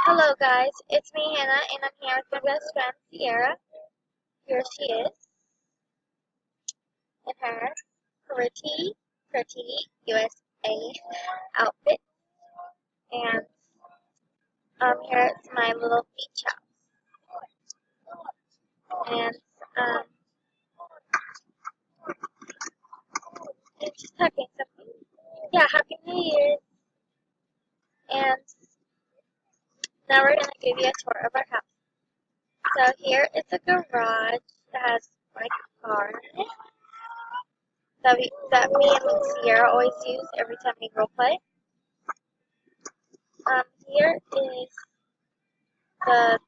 Hello guys, it's me Hannah and I'm here with my best friend Ciara. Here she is in her pretty USA outfit. And here's my little beach house. And it's just having something. Yeah, Happy New Year. And now we're gonna give you a tour of our house. So here is a garage that has my car in it. That me and Ciara always use every time we role play. Here is the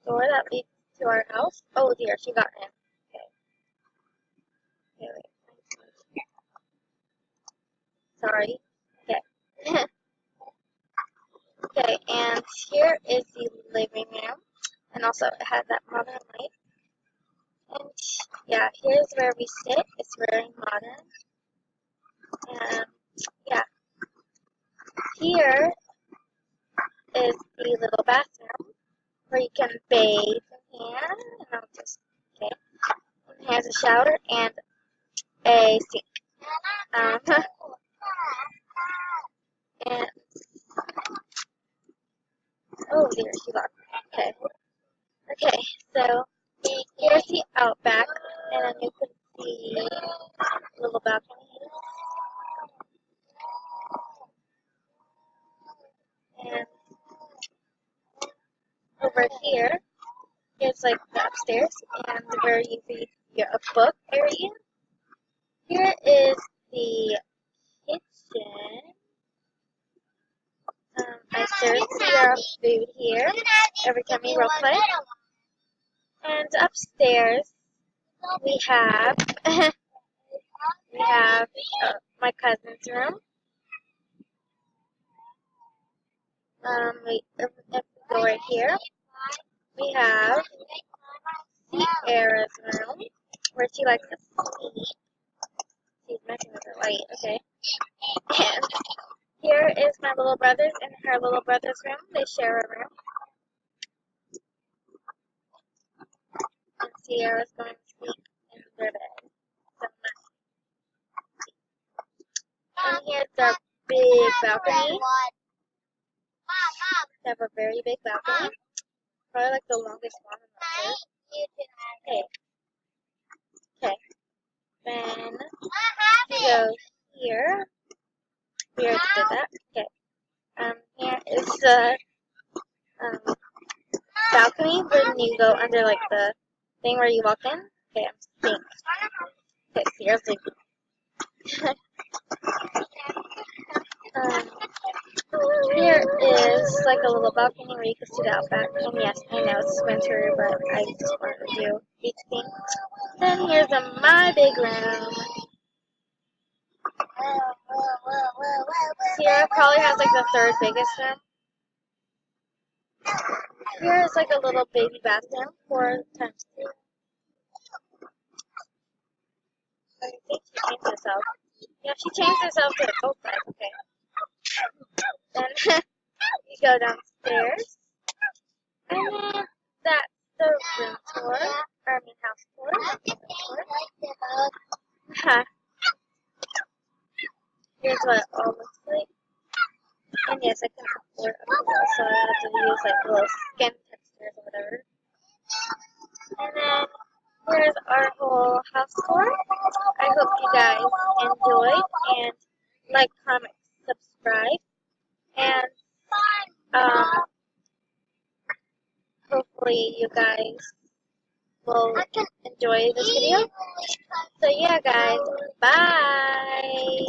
door that leads to our house. Oh dear, she got in. Okay, wait. Sorry. Okay. Okay, and here is the living room. And also it has that modern light. And yeah, here's where we sit. It's very modern. And yeah. Here is the little bathroom where you can bathe in here. And I'll just, okay. And here's a shower and a sink. And oh dear, she locked. Okay. Okay, so here's the outback, and then you can see a little balcony. And over here, it's like the upstairs, and where you read a book area. Here is the kitchen. I serve Ciara food here every time we role play. And upstairs, we have my cousin's room. If we go right here, we have Ciara's room, where she likes to sleep. She's messing with her light, okay. And here is my little brother's and her little brother's room. They share a room. And Ciara's going to sleep in their bed. And here's our big balcony. They have a very big balcony. Probably like the longest one on the earth. Okay. Then we go here. We already did that. Okay. Here is the balcony when you go under like the thing where you walk in. Okay, I'm seeing. Okay, seriously. Here is like a little balcony where you can see the outback. And yes, I know it's winter, but I just wanted to do beach thing. Then here's my big room. Ciara probably has like the third biggest room. Here is like a little baby bathroom, 4x2. I think she changed herself. Yeah, she changed herself to both sides. Okay. Then you go downstairs, and then that's the room tour. House tour. Here's what it all looks like. And yes, I can afford it, so I have to use like little skin textures or whatever. And then here's our whole house tour. I hope you guys enjoyed, and like, comment, subscribe, and hopefully you guys will enjoy this video. So yeah guys, bye!